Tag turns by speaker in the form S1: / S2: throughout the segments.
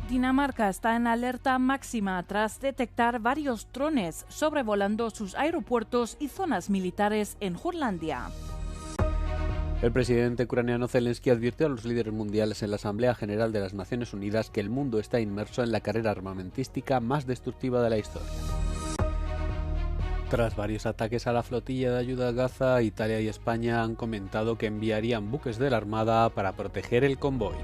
S1: Dinamarca está en alerta máxima tras detectar varios drones sobrevolando sus aeropuertos y zonas militares en Jutlandia.
S2: El presidente ucraniano Zelensky advirtió a los líderes mundiales en la Asamblea General de las Naciones Unidas que el mundo está inmerso en la carrera armamentística más destructiva de la historia. Tras varios ataques a la flotilla de ayuda a Gaza, Italia y España han comentado que enviarían buques de la Armada para proteger el convoy.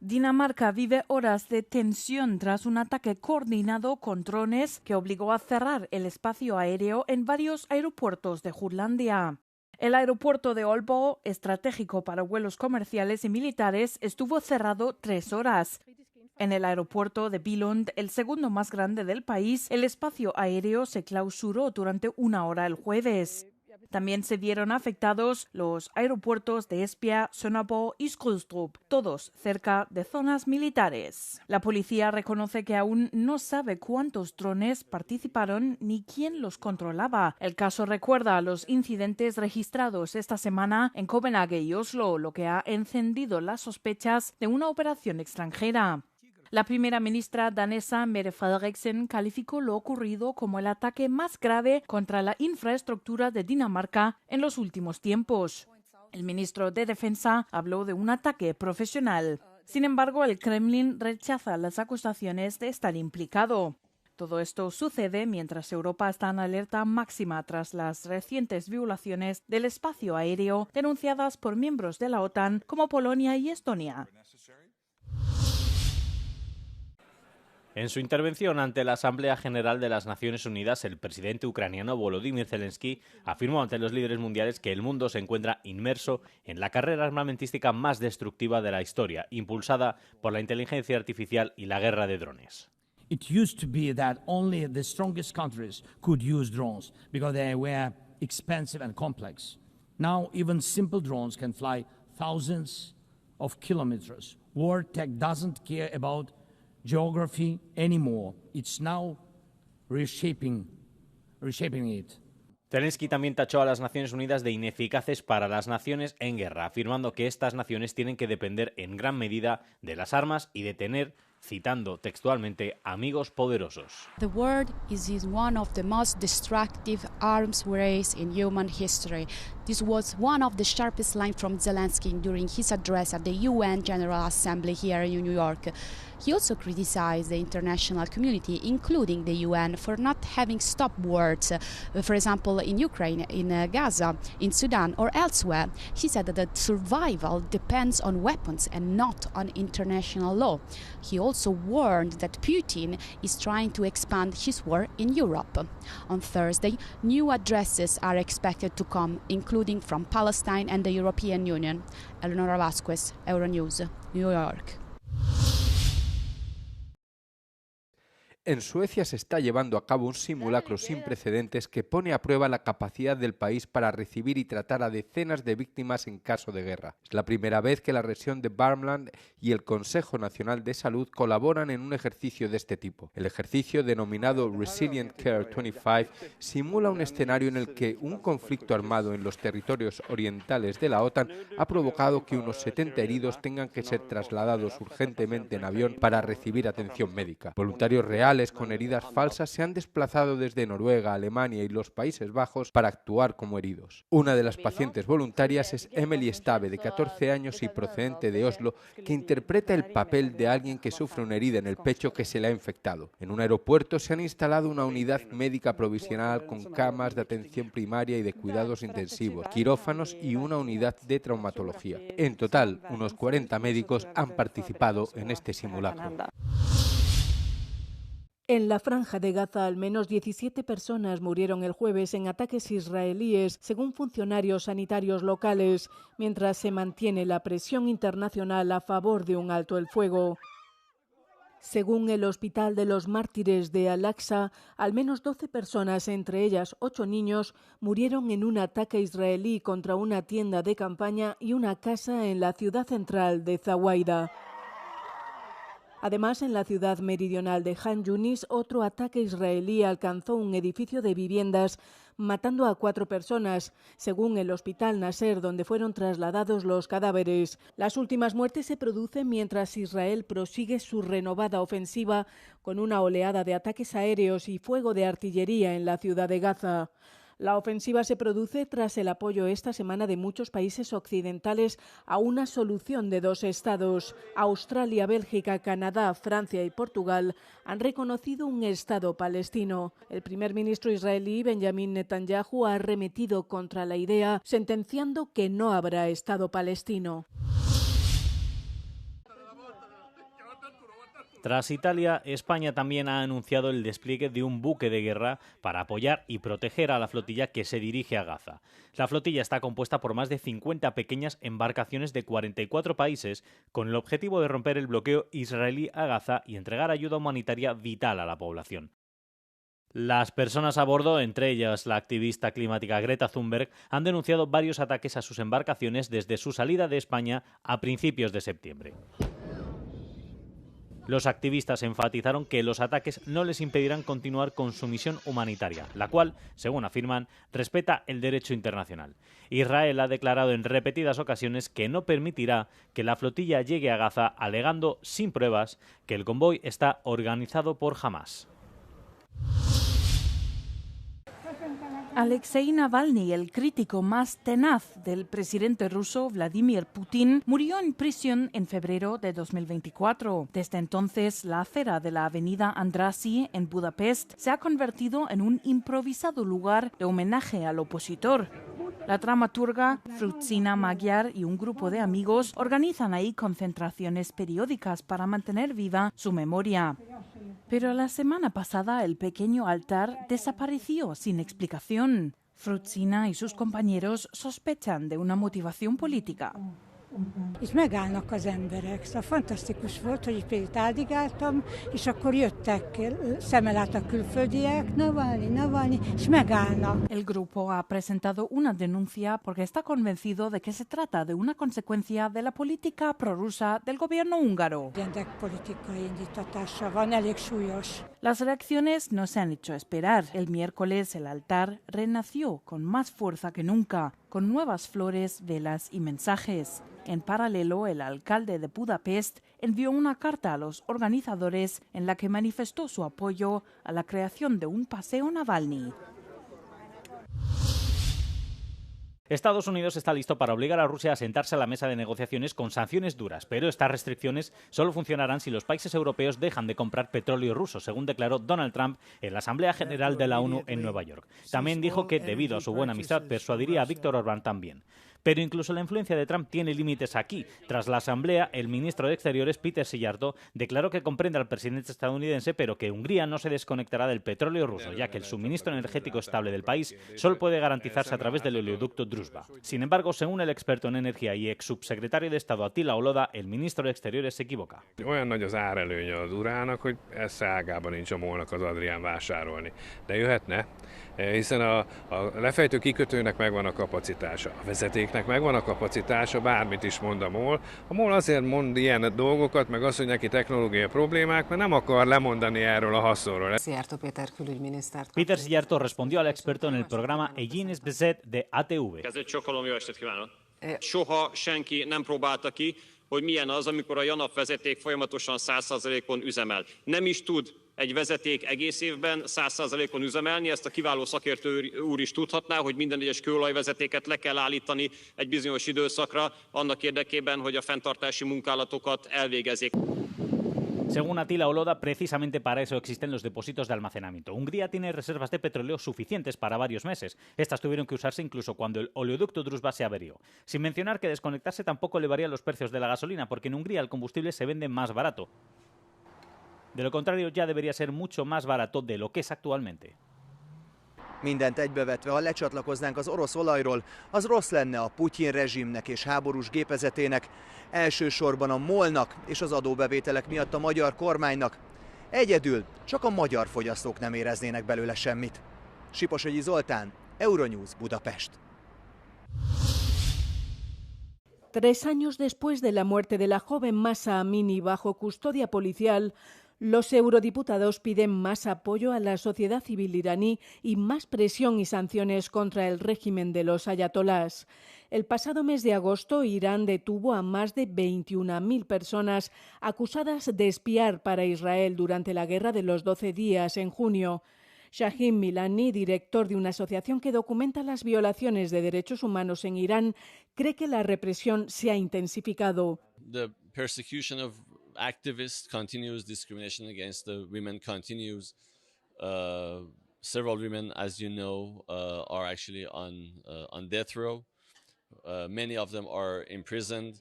S1: Dinamarca vive horas de tensión tras un ataque coordinado con drones que obligó a cerrar el espacio aéreo en varios aeropuertos de Jutlandia. El aeropuerto de Aalborg, estratégico para vuelos comerciales y militares, estuvo cerrado 3 horas. En el aeropuerto de Billund, el segundo más grande del país, el espacio aéreo se clausuró durante 1 hora el jueves. También se vieron afectados los aeropuertos de Esbjerg, Sønderborg y Skrydstrup, todos cerca de zonas militares. La policía reconoce que aún no sabe cuántos drones participaron ni quién los controlaba. El caso recuerda a los incidentes registrados esta semana en Copenhague y Oslo, lo que ha encendido las sospechas de una operación extranjera. La primera ministra danesa Mette Frederiksen calificó lo ocurrido como el ataque más grave contra la infraestructura de Dinamarca en los últimos tiempos. El ministro de Defensa habló de un ataque profesional. Sin embargo, el Kremlin rechaza las acusaciones de estar implicado. Todo esto sucede mientras Europa está en alerta máxima tras las recientes violaciones del espacio aéreo denunciadas por miembros de la OTAN como Polonia y Estonia.
S3: En su intervención ante la Asamblea General de las Naciones Unidas, el presidente ucraniano Volodymyr Zelensky afirmó ante los líderes mundiales que el mundo se encuentra inmerso en la carrera armamentística más destructiva de la historia, impulsada por la inteligencia artificial y la guerra de drones.
S4: It used to be that only the strongest countries could use drones because they were expensive and complex. Now even simple drones can fly thousands of kilometers. War tech doesn't care about geography anymore. It's now reshaping it.
S3: Zelensky también tachó a las Naciones Unidas de ineficaces para las naciones en guerra, afirmando que estas naciones tienen que depender en gran medida de las armas y de tener, citando textualmente, amigos poderosos.
S5: The world is one of the most destructive arms race in human history. This was one of the sharpest lines from Zelensky during his address at the UN General Assembly here in New York. He also criticized the international community, including the UN, for not having stopped wars, for example, in Ukraine, in Gaza, in Sudan, or elsewhere. He said that survival depends on weapons and not on international law. He also warned that Putin is trying to expand his war in Europe. On Thursday, new addresses are expected to come, including from Palestine and the European Union. Eleonora Vasquez, Euronews, New York.
S6: En Suecia se está llevando a cabo un simulacro sin precedentes que pone a prueba la capacidad del país para recibir y tratar a decenas de víctimas en caso de guerra. Es la primera vez que la región de Värmland y el Consejo Nacional de Salud colaboran en un ejercicio de este tipo. El ejercicio, denominado Resilient Care 25, simula un escenario en el que un conflicto armado en los territorios orientales de la OTAN ha provocado que unos 70 heridos tengan que ser trasladados urgentemente en avión para recibir atención médica. Voluntarios reales con heridas falsas se han desplazado desde Noruega, Alemania y los Países Bajos para actuar como heridos. Una de las pacientes voluntarias es Emily Stave, de 14 años y procedente de Oslo, que interpreta el papel de alguien que sufre una herida en el pecho que se le ha infectado. En un aeropuerto se han instalado una unidad médica provisional con camas de atención primaria y de cuidados intensivos, quirófanos y una unidad de traumatología. En total, unos 40 médicos han participado en este simulacro.
S7: En la Franja de Gaza, al menos 17 personas murieron el jueves en ataques israelíes, según funcionarios sanitarios locales, mientras se mantiene la presión internacional a favor de un alto el fuego. Según el Hospital de los Mártires de Al-Aqsa, al menos 12 personas, entre ellas 8 niños, murieron en un ataque israelí contra una tienda de campaña y una casa en la ciudad central de Zawaida. Además, en la ciudad meridional de Han Yunis, otro ataque israelí alcanzó un edificio de viviendas, matando a 4 personas, según el hospital Nasser, donde fueron trasladados los cadáveres. Las últimas muertes se producen mientras Israel prosigue su renovada ofensiva con una oleada de ataques aéreos y fuego de artillería en la ciudad de Gaza. La ofensiva se produce tras el apoyo esta semana de muchos países occidentales a una solución de 2 estados. Australia, Bélgica, Canadá, Francia y Portugal han reconocido un estado palestino. El primer ministro israelí, Benjamin Netanyahu, ha arremetido contra la idea, sentenciando que no habrá estado palestino.
S3: Tras Italia, España también ha anunciado el despliegue de un buque de guerra para apoyar y proteger a la flotilla que se dirige a Gaza. La flotilla está compuesta por más de 50 pequeñas embarcaciones de 44 países con el objetivo de romper el bloqueo israelí a Gaza y entregar ayuda humanitaria vital a la población. Las personas a bordo, entre ellas la activista climática Greta Thunberg, han denunciado varios ataques a sus embarcaciones desde su salida de España a principios de septiembre. Los activistas enfatizaron que los ataques no les impedirán continuar con su misión humanitaria, la cual, según afirman, respeta el derecho internacional. Israel ha declarado en repetidas ocasiones que no permitirá que la flotilla llegue a Gaza, alegando sin pruebas que el convoy está organizado por Hamás.
S1: Alexei Navalny, el crítico más tenaz del presidente ruso Vladimir Putin, murió en prisión en febrero de 2024. Desde entonces, la acera de la avenida Andrássy en Budapest se ha convertido en un improvisado lugar de homenaje al opositor. La dramaturga Frutzina Magyar y un grupo de amigos organizan ahí concentraciones periódicas para mantener viva su memoria. Pero la semana pasada el pequeño altar desapareció sin explicación. Frutzina y sus compañeros sospechan de una motivación política.
S8: Itt megállnak az emberek. Szóval fantasztikus volt, hogy itt például áldigáltam, és akkor jöttek szemmel át a külföldiek, Navalnyi, és megállnak.
S1: El grupo ha presentado una denuncia porque está convencido de que se trata de una consecuencia de la política prorrusa del gobierno húngaro.
S8: Rendek politikai indítatása van, elég súlyos.
S1: Las reacciones no se han hecho esperar. El miércoles el altar renació con más fuerza que nunca, con nuevas flores, velas y mensajes. En paralelo, el alcalde de Budapest envió una carta a los organizadores en la que manifestó su apoyo a la creación de un paseo Navalny.
S3: Estados Unidos está listo para obligar a Rusia a sentarse a la mesa de negociaciones con sanciones duras, pero estas restricciones solo funcionarán si los países europeos dejan de comprar petróleo ruso, según declaró Donald Trump en la Asamblea General de la ONU en Nueva York. También dijo que, debido a su buena amistad, persuadiría a Víctor Orbán también. Pero incluso la influencia de Trump tiene límites aquí. Tras la Asamblea, el ministro de Exteriores, Péter Szijjártó, declaró que comprende al presidente estadounidense, pero que Hungría no se desconectará del petróleo ruso, ya que el suministro energético estable del país solo puede garantizarse a través del oleoducto Druzhba. Sin embargo, según el experto en energía y ex subsecretario de Estado Attila Oloda, el ministro de Exteriores se equivoca.
S9: Olyan nagy az árelőnye az urának, hogy ezt szágában nincs a MOL-nak az Adrián vásárolni. De jöhetne, hiszen a lefejtő kikötőnek megvan a kapacitása, a vezetéknek megvan a kapacitása, bármit is mond a MOL. A MOL azért mond ilyen dolgokat, meg az, hogy neki technológiai problémák, mert nem akar lemondani erről a haszonról.
S3: Péter Szijjártó respondió al experto en el programa Egyenes Vezet de ATV.
S10: Soha senki nem próbálta ki, hogy milyen az, amikor a JANAF vezeték folyamatosan 100%-on üzemel. Nem is tud egy vezeték egész évben 100%-on üzemelni, ezt a kiváló szakértő úr is tudhatná, hogy minden egyes kőolajvezetéket le kell állítani egy bizonyos időszakra, annak érdekében, hogy a fenntartási munkálatokat elvégezzék.
S3: Según Attila Oloda, precisamente para eso existen los depósitos de almacenamiento. Hungría tiene reservas de petróleo suficientes para varios meses. Estas tuvieron que usarse incluso cuando el oleoducto Druzhba se averió. Sin mencionar que desconectarse tampoco elevaría los precios de la gasolina, porque en Hungría el combustible se vende más barato. De lo contrario, ya debería ser mucho más barato de lo que es actualmente.
S11: Mindent egybevetve, ha lecsatlakoznánk az orosz olajról, az rossz lenne a Putyin rezsimnek és háborús gépezetének, elsősorban a MOL-nak és az adóbevételek miatt a magyar kormánynak. Egyedül csak a magyar fogyasztók nem éreznének belőle semmit. Siposogyi Zoltán, Euronews, Budapest.
S7: 3 años después de la muerte de la joven Mahsa Amini bajo custodia policial, los eurodiputados piden más apoyo a la sociedad civil iraní y más presión y sanciones contra el régimen de los ayatolás. El pasado mes de agosto, Irán detuvo a más de 21.000 personas acusadas de espiar para Israel durante la Guerra de los 12 días en junio. Shahin Milani, director de una asociación que documenta las violaciones de derechos humanos en Irán, cree que la represión se ha intensificado.
S12: The persecution of activists continues, discrimination against the women continues. Several women, as you know, are actually on death row. Many of them are imprisoned,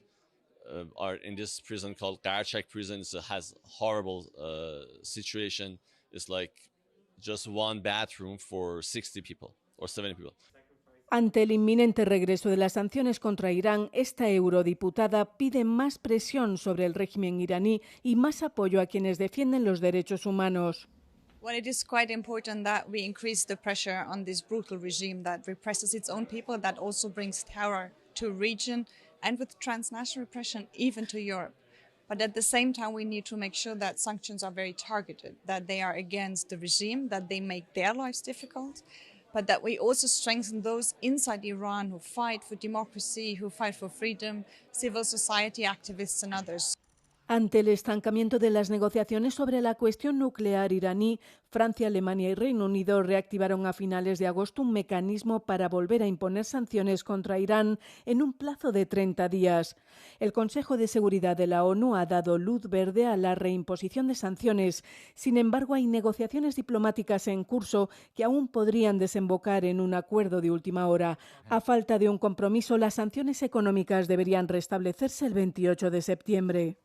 S12: are in this prison called Karchak prison. It has horrible situation. It's like just one bathroom for 60 people or 70 people.
S7: Ante el inminente regreso de las sanciones contra Irán, esta eurodiputada pide más presión sobre el régimen iraní y más apoyo a quienes defienden los derechos humanos.
S13: Well, it is quite important that we increase the pressure on this brutal regime that represses its own people, that also brings terror to the region and with transnational repression even to Europe. But at the same time, we need to make sure that sanctions are very targeted, that they are against the regime, that they make their lives difficult, but that we also strengthen those inside Iran who fight for democracy, who fight for freedom, civil society activists and others.
S7: Ante el estancamiento de las negociaciones sobre la cuestión nuclear iraní, Francia, Alemania y Reino Unido reactivaron a finales de agosto un mecanismo para volver a imponer sanciones contra Irán en un plazo de 30 días. El Consejo de Seguridad de la ONU ha dado luz verde a la reimposición de sanciones. Sin embargo, hay negociaciones diplomáticas en curso que aún podrían desembocar en un acuerdo de última hora. A falta de un compromiso, las sanciones económicas deberían restablecerse el 28 de septiembre.